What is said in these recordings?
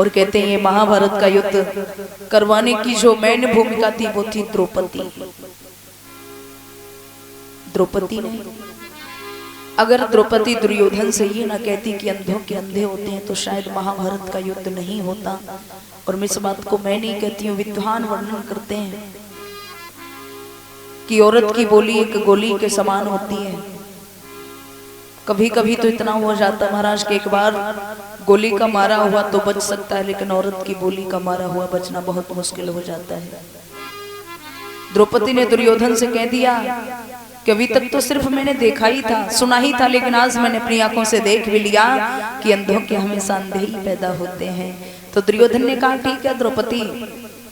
और कहते हैं ये महाभारत का युद्ध करवाने की जो मेन भूमिका थी वो थी द्रौपदी। द्रौपदी ने अगर द्रौपदी दुर्योधन से ये ना कहती कि अंधों के अंधे होते हैं तो शायद महाभारत का युद्ध नहीं होता। और मैं इस बात को मैं नहीं कहती हूँ, विद्वान वर्णन करते हैं कि औरत की बोली एक गोली के समान होती है। कभी कभी तो इतना हो जाता महाराज कि एक बार गोली का मारा हुआ तो बच सकता है, लेकिन औरत की बोली का मारा हुआ बचना बहुत मुश्किल हो जाता है। द्रौपदी ने दुर्योधन से कह दिया कि अभी तक तो सिर्फ मैंने देखा ही था, सुना ही था, लेकिन आज मैंने अपनी आंखों से देख भी लिया कि अंधों के हमेशा अंधे ही पैदा होते हैं। तो दुर्योधन ने कहा ठीक है द्रौपदी,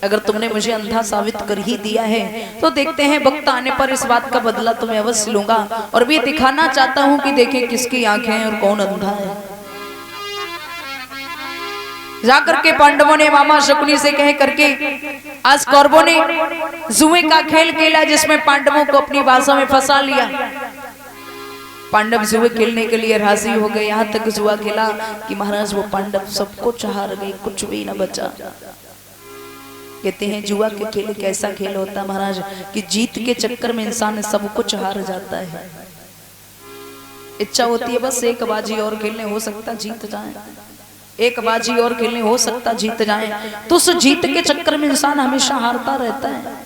अगर तुमने मुझे अंधा साबित कर ही दिया है तो देखते हैं, वक्त आने पर इस बात का बदला तुम्हें अवश्य लूंगा। और भी दिखाना चाहता हूं कि देखें किसकी आंखें हैं और कौन अंधा है। जाकर के पांडवों ने मामा शकुनी से कह करके आज कौरवों ने जुए का खेल खेला जिसमें पांडवों को अपनी भाषा में फंसा लिया। पांडव जुए खेलने के लिए राजी हो गए, यहाँ तक जुआ खेला कि महाराज वो पांडव सबको हार गए, कुछ भी न बचा। कहते हैं जुआ के खेल कैसा खेल होता महाराज कि जीत के चक्कर में इंसान सब कुछ हार जाता है। इच्छा होती है बस एक बाजी और खेलने, हो सकता जीत जाए, एक बाजी और खेलने, हो सकता जीत जाए। तो उस जीत के चक्कर में इंसान हमेशा हारता रहता है।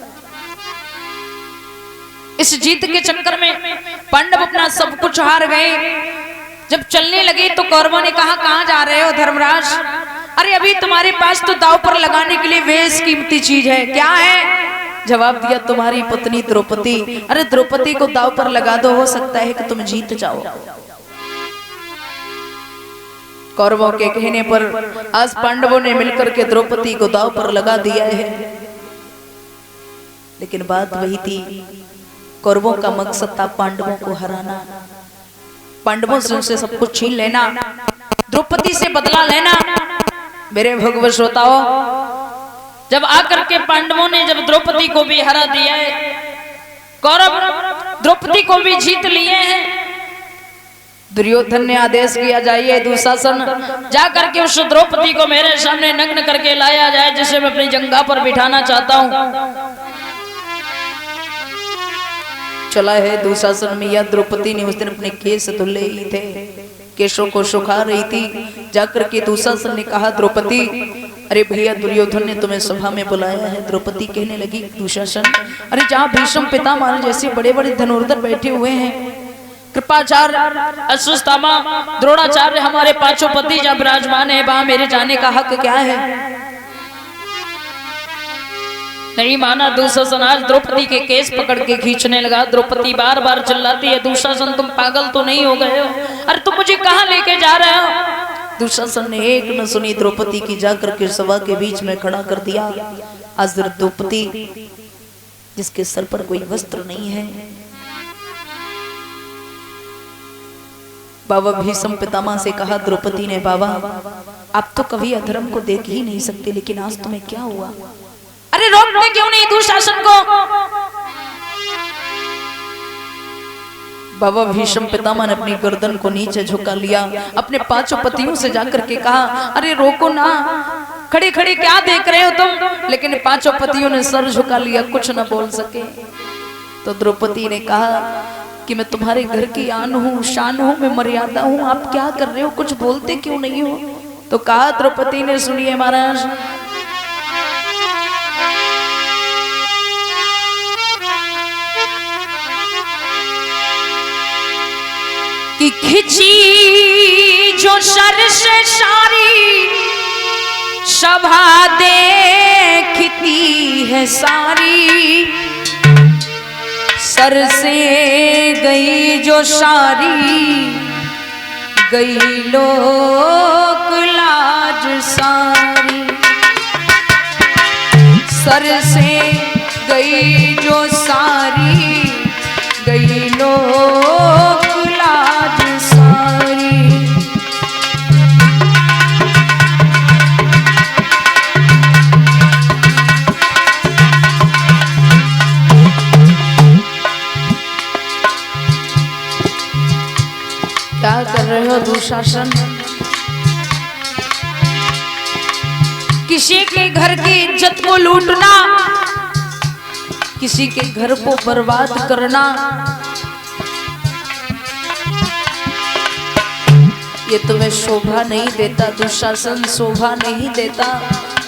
इस जीत के चक्कर में पांडव अपना सब कुछ हार गए। जब चलने लगे तो कौरवों ने कहा कहां जा रहे हो धर्मराज? अरे अभी तुम्हारे पास तो दांव पर लगाने के लिए बेश कीमती चीज है। क्या है? जवाब दिया तुम्हारी पत्नी द्रौपदी। अरे द्रौपदी को दांव पर लगा दो, हो सकता है कि तुम जीत जाओ। कौरवों के कहने पर आज पांडवों ने मिलकर के द्रौपदी को दांव पर लगा दिया है। लेकिन बात वही थी, कौरवों का मकसद था पांडवों को हराना, पांडवों से उनसे सब कुछ छीन लेना, द्रौपदी से बदला लेना। मेरे भगवत श्रोताओं, जब आकर के पांडवों ने जब द्रौपदी को भी हरा दिया है, कौरव द्रौपदी को भी जीत लिए हैं, दुर्योधन ने आदेश किया जाइए दुशासन जाकर के उस द्रौपदी को मेरे सामने नग्न करके लाया जाए जिसे मैं अपनी जंघा पर बिठाना चाहता हूं। चला है दुशासन में, या द्रौपदी ने उस दिन अपने केस धुले ही थे, केशों को सुखा रही थी। जाकर के दुशासन ने कहा द्रौपदी, अरे भैया दुर्योधन ने तुम्हें सभा में बुलाया है। द्रौपदी कहने लगी दुशासन, अरे जहाँ भीष्म पितामह जैसे बड़े बड़े धनुर्धर बैठे हुए हैं, कृपाचार्य, अश्वत्थामा, द्रोणाचार्य, हमारे पांचों पति जब विराजमान है, वहां मेरे जाने का हक क्या है? नहीं माना दुशासन। आज द्रौपदी के केस पकड़ के खींचने लगा। द्रौपदी बार बार चिल्लाती है, दुशासन तुम पागल तो नहीं हो गए हो? अरे तुम मुझे कहाँ लेके जा रहे हो? दुशासन ने एक न सुनी, द्रौपदी की जाकर के सभा के बीच में खड़ा कर दिया। आज द्रौपदी जिसके सर पर कोई वस्त्र नहीं है, बाबा भीष्म पितामह से कहा द्रौपदी ने, बाबा आप तो कभी अधर्म को देख ही नहीं सकते, लेकिन आज तुम्हें क्या हुआ? अरे रोकते क्यों नहीं दुशासन को? बाबा भीष्म पितामह ने अपनी गर्दन को नीचे झुका लिया, अपने पांचों पतियों से जाकर के कहा, अरे रोको ना, खड़े खड़े क्या देख रहे हो तुम? लेकिन पांचों पतियों ने सर झुका लिया, कुछ न बोल सके। तो द्रौपदी ने कहा कि मैं तुम्हारे घर की आन हूँ, शान हूँ, मैं मर्यादा हूँ, आप क्या कर रहे हो, कुछ बोलते क्यों नहीं हो? तो कहा द्रौपदी ने, सुनिए महाराज, कि खिंची जो सर से सारी सभा देखती है सारी, सर से गई जो सारी, गई लोक लाज सारी। सर से गई जो सारी, गई लोक लाज सारी। क्या कर रहे हो दुशासन? किसी के घर की इज्जत को लूटना, किसी के घर को बर्बाद करना, ये तुम्हें शोभा नहीं देता, दुशासन शोभा नहीं देता।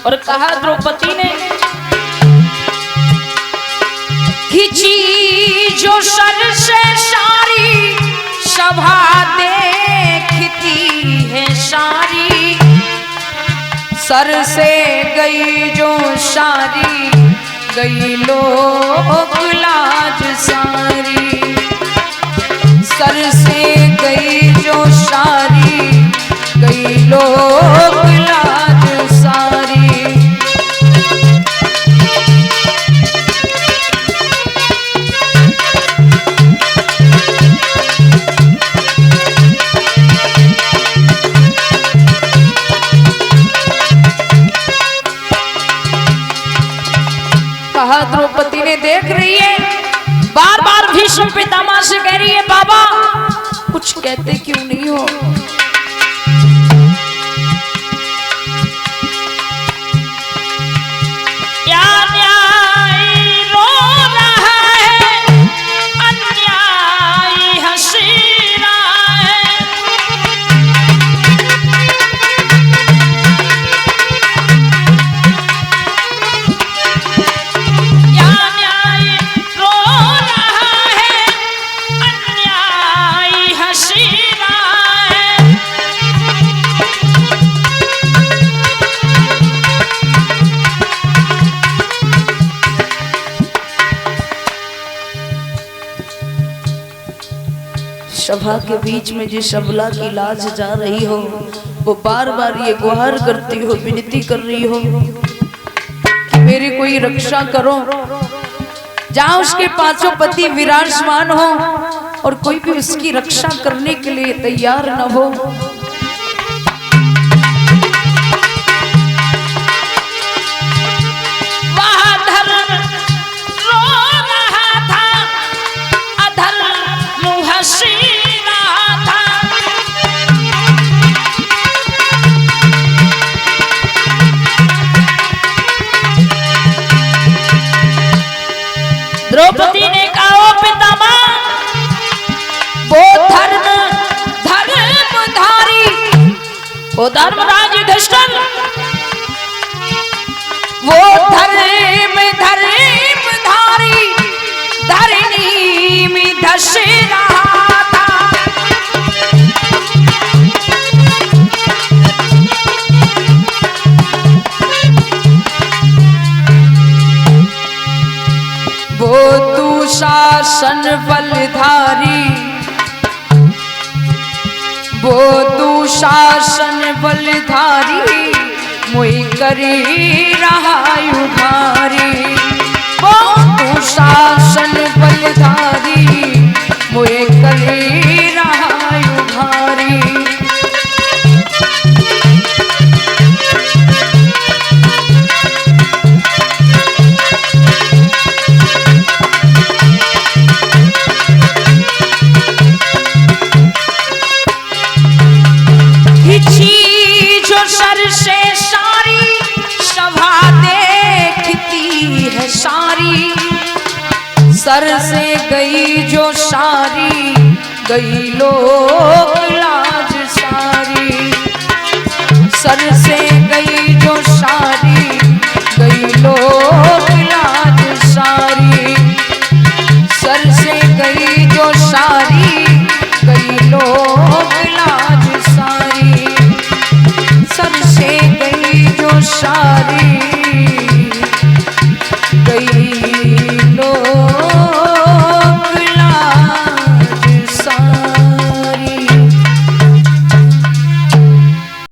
और कहा द्रौपदी ने, खिंची जो सर से सारी सभा देखती है सारी, सर से गई जो सारी गई लोक लाज सारी, सर से गई जो सारी गई लोक लाज सारी। कहा द्रौपदी ने, देख रही है बार बार भीष्म पितामह से कह रही है, बाबा कुछ कहते क्यों नहीं हो? अन्याय रो रहा है, अन्याय हंसी रहा है, सभा के बीच में जिस अबला की लाज जा रही हो, वो बार बार ये गुहार करती हो, विनती कर रही हो कि मेरी कोई रक्षा करो। जहां उसके पांचों पति विराजमान हो और कोई भी उसकी रक्षा करने के लिए तैयार न हो, द्रौपदी ने कहा, ओ पितामह, वो धर्मधारी, वो धर्मराज युधिष्ठिर, वो धर्मधारी धरनी में धस रहा था। वो दुशासन बलधारी, वो दुशासन बलधारी मुई करी रहा उधारी, वो दुशासन बलधारी मुई करी रहा उधारी। जो सर से सारी सभा देखती है सारी, सर से गई जो सारी गई लोक लाज सारी, सर से